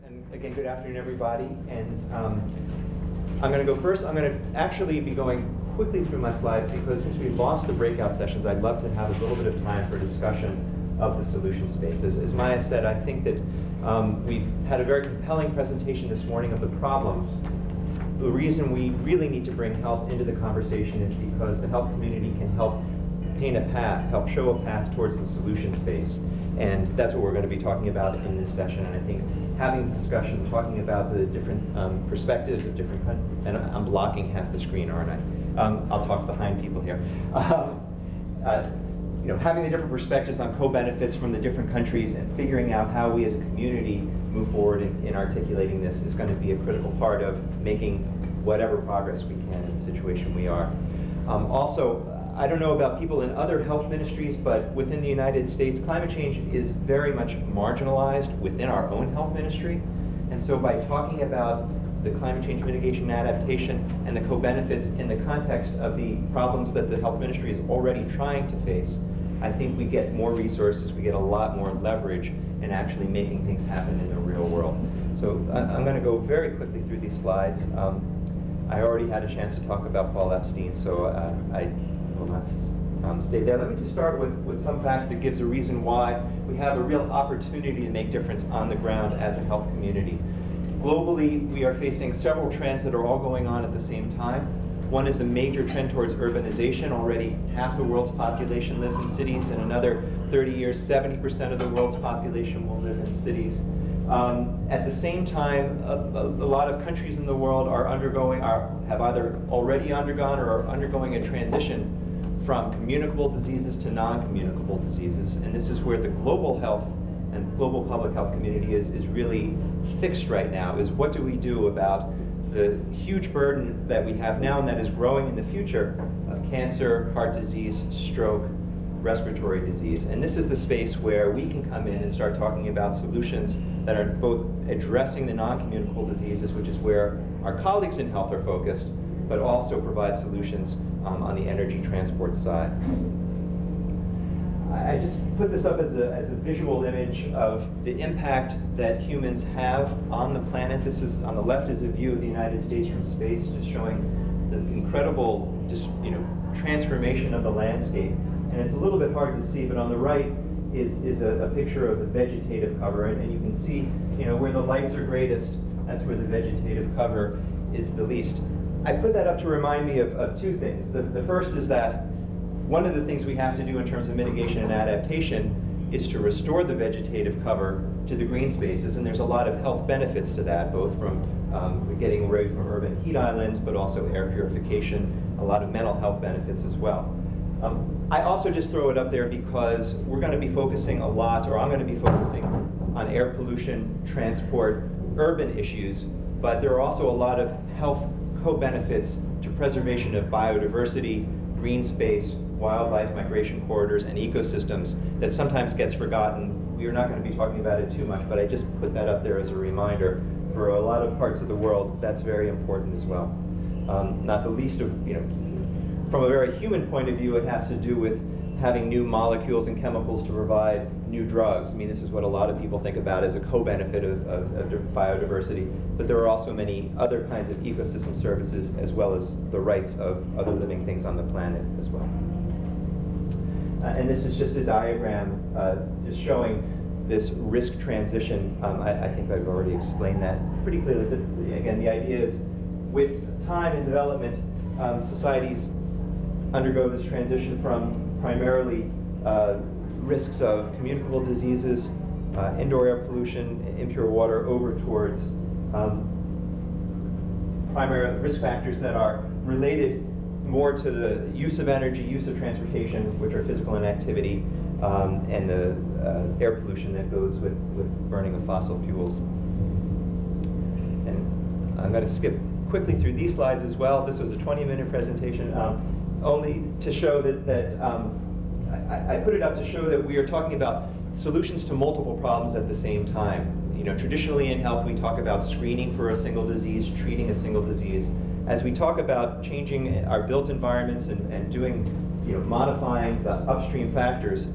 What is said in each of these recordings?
And again, good afternoon, everybody. And I'm going to go first. I'm going to actually be going quickly through my slides because since we lost the breakout sessions, I'd love to have a little bit of time for discussion of the solution space. As Maya said, I think that we've had a very compelling presentation this morning of the problems. The reason we really need to bring health into the conversation is because the health community can help paint a path, help show a path towards the solution space. And that's what we're going to be talking about in this session. And I think having this discussion, talking about the different perspectives of different countries, and I'm blocking half the screen, aren't I? I'll talk behind people here. You know, having the different perspectives on co-benefits from the different countries and figuring out how we as a community move forward in articulating this is going to be a critical part of making whatever progress we can in the situation we are. Also, I don't know about people in other health ministries, but within the United States, climate change is very much marginalized within our own health ministry. And so by talking about the climate change mitigation and adaptation and the co-benefits in the context of the problems that the health ministry is already trying to face, I think we get more resources, we get a lot more leverage in actually making things happen in the real world. So I'm going to go very quickly through these slides. I already had a chance to talk about Paul Epstein, so I will not stay there. Let me just start with some facts that gives a reason why we have a real opportunity to make difference on the ground as a health community. Globally, we are facing several trends that are all going on at the same time. One is a major trend towards urbanization. Already half the world's population lives in cities. In another 30 years, 70% of the world's population will live in cities. At the same time, a lot of countries in the world are have either already undergone or are undergoing a transition from communicable diseases to non-communicable diseases. And this is where the global health and global public health community is really fixed right now, is what do we do about the huge burden that we have now and that is growing in the future of cancer, heart disease, stroke, respiratory disease. And this is the space where we can come in and start talking about solutions that are both addressing the non-communicable diseases, which is where our colleagues in health are focused, but also provide solutions on the energy transport side. I just put this up as a visual image of the impact that humans have on the planet. This is, on the left is a view of the United States from space, just showing the incredible transformation of the landscape. And it's a little bit hard to see, but on the right is a picture of the vegetative cover. And you can see, where the lights are greatest, that's where the vegetative cover is the least. I put that up to remind me of two things. The first is that one of the things we have to do in terms of mitigation and adaptation is to restore the vegetative cover to the green spaces, and there's a lot of health benefits to that, both from getting away from urban heat islands, but also air purification, a lot of mental health benefits as well. I also just throw it up there because we're going to be focusing a lot, or I'm going to be focusing on air pollution, transport, urban issues, but there are also a lot of health co-benefits to preservation of biodiversity, green space, wildlife migration corridors, and ecosystems that sometimes gets forgotten. We are not going to be talking about it too much, but I just put that up there as a reminder. For a lot of parts of the world, that's very important as well. Not the least of, from a very human point of view, it has to do with having new molecules and chemicals to provide new drugs. I mean, this is what a lot of people think about as a co-benefit of biodiversity, but there are also many other kinds of ecosystem services as well as the rights of other living things on the planet as well. And this is just a diagram just showing this risk transition. I think I've already explained that pretty clearly, but again, the idea is with time and development, societies undergo this transition from primarily risks of communicable diseases, indoor air pollution, impure water, over towards primary risk factors that are related more to the use of energy, use of transportation, which are physical inactivity, and the air pollution that goes with burning of fossil fuels. And I'm going to skip quickly through these slides as well. This was a 20-minute presentation, only to show that I put it up to show that we are talking about solutions to multiple problems at the same time. Traditionally in health, we talk about screening for a single disease, treating a single disease. As we talk about changing our built environments and doing, modifying the upstream factors,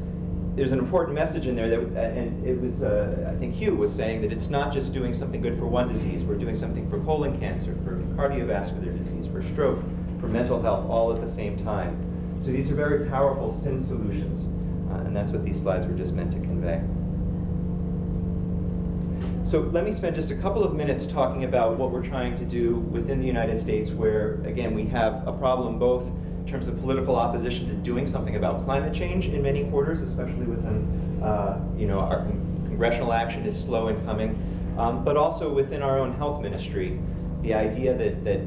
there's an important message in there that, and it was, I think Hugh was saying that it's not just doing something good for one disease. We're doing something for colon cancer, for cardiovascular disease, for stroke, for mental health, all at the same time. So these are very powerful sin solutions, and that's what these slides were just meant to convey. So let me spend just a couple of minutes talking about what we're trying to do within the United States, where, again, we have a problem both in terms of political opposition to doing something about climate change in many quarters, especially within, our congressional action is slow in coming, but also within our own health ministry, the idea that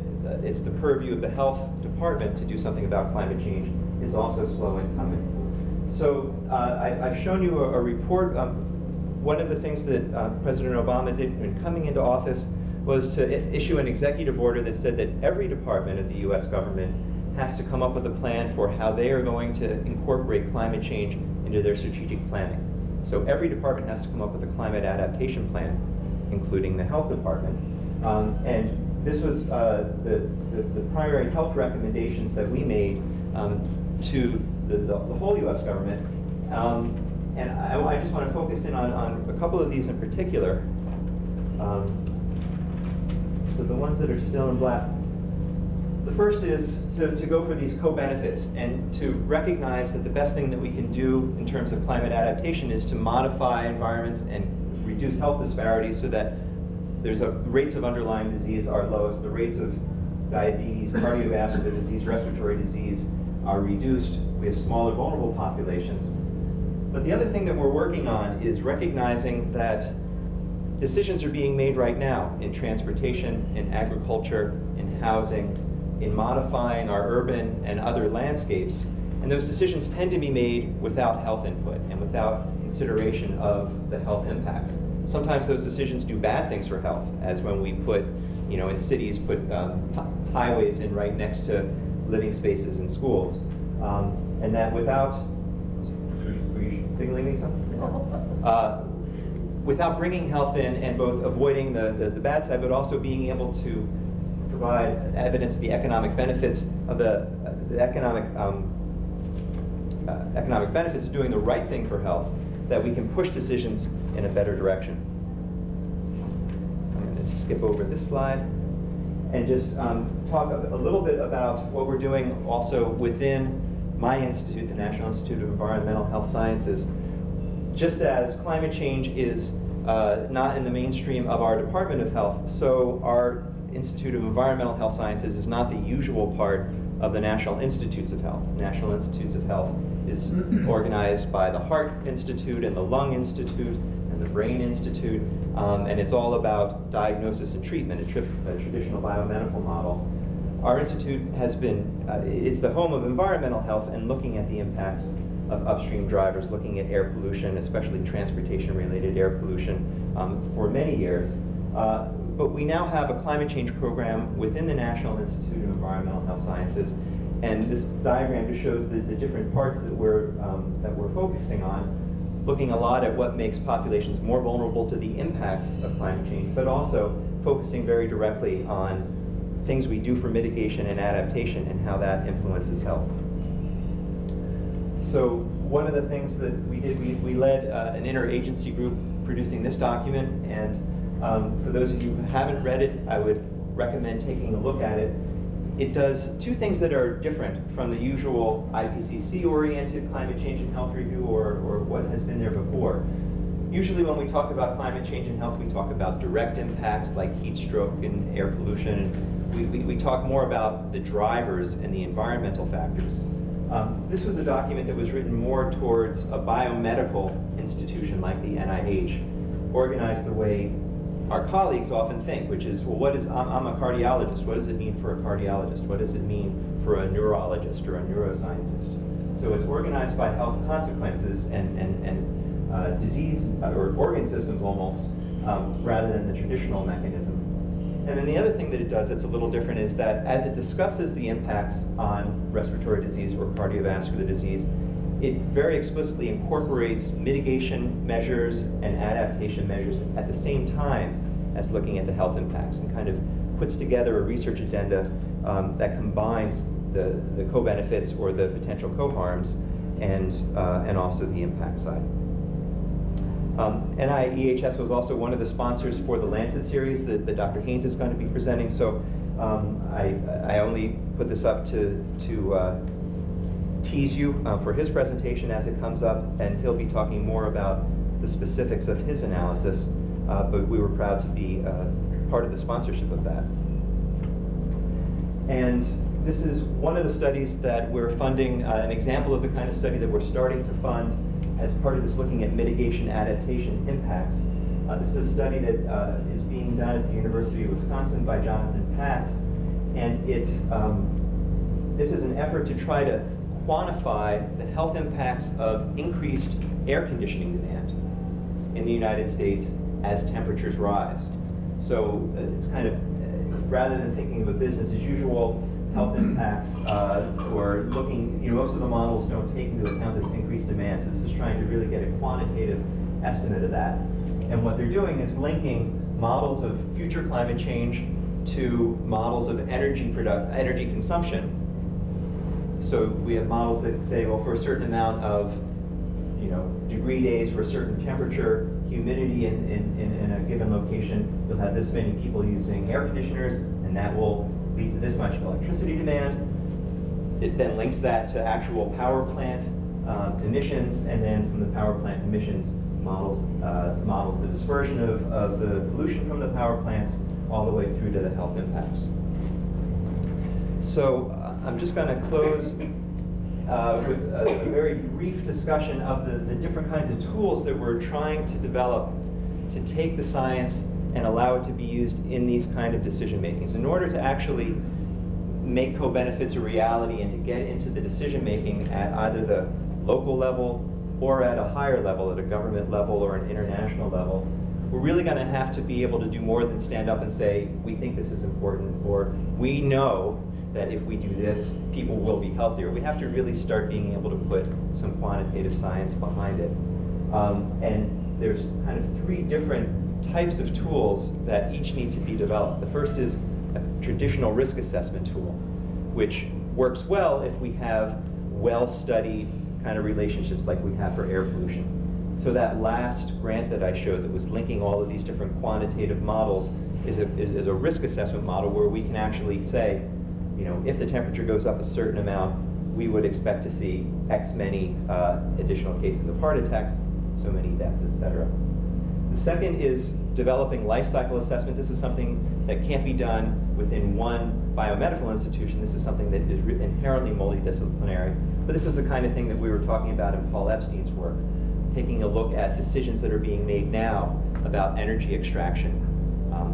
it's the purview of the health department to do something about climate change is also slow in coming. So I've shown you a report. One of the things that President Obama did when coming into office was to issue an executive order that said that every department of the US government has to come up with a plan for how they are going to incorporate climate change into their strategic planning. So every department has to come up with a climate adaptation plan, including the health department. And this was the primary health recommendations that we made to the whole US government. And I just want to focus in on a couple of these in particular. So the ones that are still in black. The first is to go for these co-benefits and to recognize that the best thing that we can do in terms of climate adaptation is to modify environments and reduce health disparities so that rates of underlying disease are lowest, the rates of diabetes, cardiovascular disease, respiratory disease are reduced. We have smaller vulnerable populations. But the other thing that we're working on is recognizing that decisions are being made right now in transportation, in agriculture, in housing, in modifying our urban and other landscapes. And those decisions tend to be made without health input and without consideration of the health impacts. Sometimes those decisions do bad things for health, as when we put, in cities, put highways in right next to living spaces and schools. And that without signaling me something? Without bringing health in and both avoiding the bad side, but also being able to provide evidence of the economic benefits of the economic benefits of doing the right thing for health, that we can push decisions in a better direction. I'm going to skip over this slide and just talk a little bit about what we're doing also within my institute, the National Institute of Environmental Health Sciences. Just as climate change is not in the mainstream of our Department of Health, so our Institute of Environmental Health Sciences is not the usual part of the National Institutes of Health. National Institutes of Health is organized by the Heart Institute and the Lung Institute and the Brain Institute, and it's all about diagnosis and treatment, a traditional biomedical model. Our institute is the home of environmental health and looking at the impacts of upstream drivers, looking at air pollution, especially transportation-related air pollution, for many years. But we now have a climate change program within the National Institute of Environmental Health Sciences, and this diagram just shows the different parts that we're focusing on, looking a lot at what makes populations more vulnerable to the impacts of climate change, but also focusing very directly on things we do for mitigation and adaptation and how that influences health. So one of the things that we did, we led an interagency group producing this document, and for those of you who haven't read it, I would recommend taking a look at it. It does two things that are different from the usual IPCC-oriented climate change and health review or what has been there before. Usually when we talk about climate change and health, we talk about direct impacts like heat stroke and air pollution. We talk more about the drivers and the environmental factors. This was a document that was written more towards a biomedical institution like the NIH, organized the way our colleagues often think, which is, well, I'm a cardiologist. What does it mean for a cardiologist? What does it mean for a neurologist or a neuroscientist? So it's organized by health consequences and disease or organ systems almost, rather than the traditional mechanism. And then the other thing that it does that's a little different is that as it discusses the impacts on respiratory disease or cardiovascular disease, it very explicitly incorporates mitigation measures and adaptation measures at the same time as looking at the health impacts, and kind of puts together a research agenda that combines the co-benefits or the potential co-harms and also the impact side. NIEHS was also one of the sponsors for the Lancet series that Dr. Haynes is going to be presenting, so I only put this up to tease you for his presentation as it comes up, and he'll be talking more about the specifics of his analysis, but we were proud to be part of the sponsorship of that. And this is one of the studies that we're funding, an example of the kind of study that we're starting to fund as part of this looking at mitigation adaptation impacts. This is a study that is being done at the University of Wisconsin by Jonathan Patz, and this is an effort to try to quantify the health impacts of increased air conditioning demand in the United States as temperatures rise. So it's kind of, rather than thinking of a business as usual health impacts, or looking, most of the models don't take into account this increased demand, so this is trying to really get a quantitative estimate of that. And what they're doing is linking models of future climate change to models of energy consumption. So we have models that say, well, for a certain amount of degree days, for a certain temperature, humidity in a given location, you'll have this many people using air conditioners, and that will lead to this much electricity demand. It then links that to actual power plant emissions, and then from the power plant emissions, models the dispersion of the pollution from the power plants all the way through to the health impacts. So I'm just going to close with a very brief discussion of the different kinds of tools that we're trying to develop to take the science and allow it to be used in these kind of decision makings. In order to actually make co-benefits a reality and to get into the decision making at either the local level or at a higher level, at a government level or an international level, we're really going to have to be able to do more than stand up and say, we think this is important, or we know that if we do this, people will be healthier. We have to really start being able to put some quantitative science behind it. And there's kind of three different types of tools that each need to be developed. The first is a traditional risk assessment tool, which works well if we have well-studied kind of relationships like we have for air pollution. So that last grant that I showed that was linking all of these different quantitative models is a risk assessment model where we can actually say, if the temperature goes up a certain amount, we would expect to see X many additional cases of heart attacks, so many deaths, etc. The second is developing life cycle assessment. This is something that can't be done within one biomedical institution. This is something that is inherently multidisciplinary. But this is the kind of thing that we were talking about in Paul Epstein's work, taking a look at decisions that are being made now about energy extraction,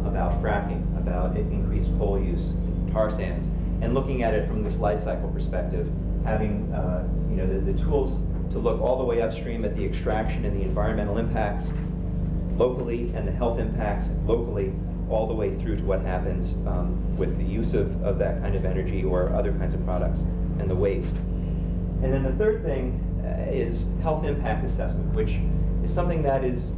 about fracking, about increased coal use, tar sands, and looking at it from this life cycle perspective, having the tools to look all the way upstream at the extraction and the environmental impacts locally and the health impacts locally, all the way through to what happens with the use of that kind of energy or other kinds of products and the waste. And then the third thing is health impact assessment, which is something that is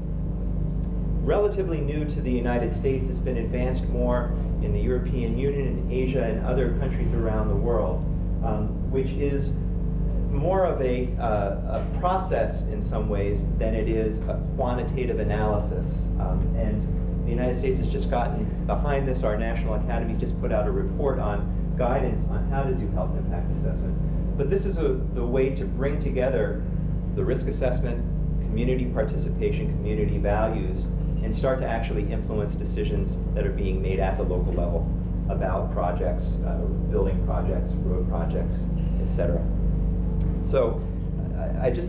relatively new to the United States. It's been advanced more in the European Union and Asia and other countries around the world, which is more of a process in some ways than it is a quantitative analysis. And the United States has just gotten behind this. Our National Academy just put out a report on guidance on how to do health impact assessment. But this is the way to bring together the risk assessment, community participation, community values, and start to actually influence decisions that are being made at the local level about projects, building projects, road projects, etc. So I just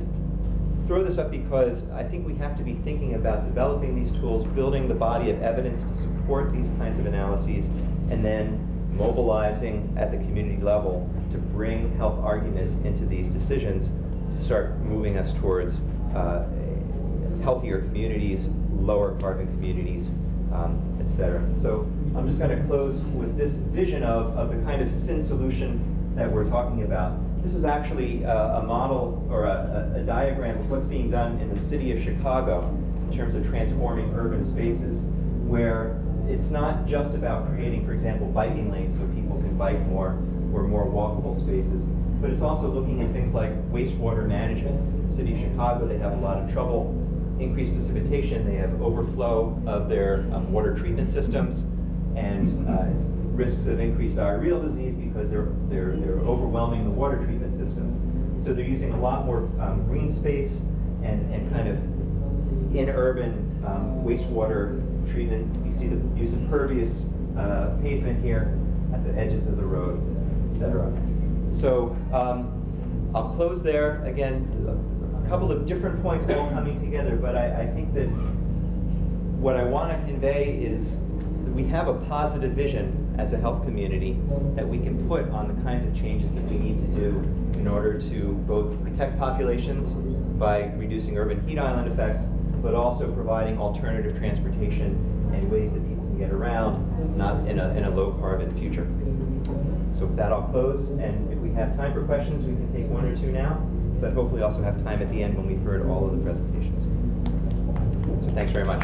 throw this up because I think we have to be thinking about developing these tools, building the body of evidence to support these kinds of analyses, and then mobilizing at the community level to bring health arguments into these decisions to start moving us towards healthier communities, lower carbon communities, etc. So I'm just going to close with this vision of the kind of sin solution that we're talking about. This is actually a model or a diagram of what's being done in the city of Chicago in terms of transforming urban spaces, where it's not just about creating, for example, biking lanes so people can bike more or more walkable spaces, but it's also looking at things like wastewater management. In the city of Chicago, they have a lot of trouble. Increased precipitation, they have overflow of their water treatment systems, and risks of increased diarrheal disease because they're overwhelming the water treatment systems. So they're using a lot more green space and kind of in urban wastewater treatment. You see the use of pervious pavement here at the edges of the road, etc. So I'll close there. Again, a couple of different points all coming together, but I think that what I want to convey is that we have a positive vision as a health community that we can put on the kinds of changes that we need to do in order to both protect populations by reducing urban heat island effects, but also providing alternative transportation and ways that people can get around, not in a low carbon future. So with that, I'll close, and if we have time for questions, we can take one or two now, but hopefully also have time at the end when we've heard all of the presentations. So thanks very much.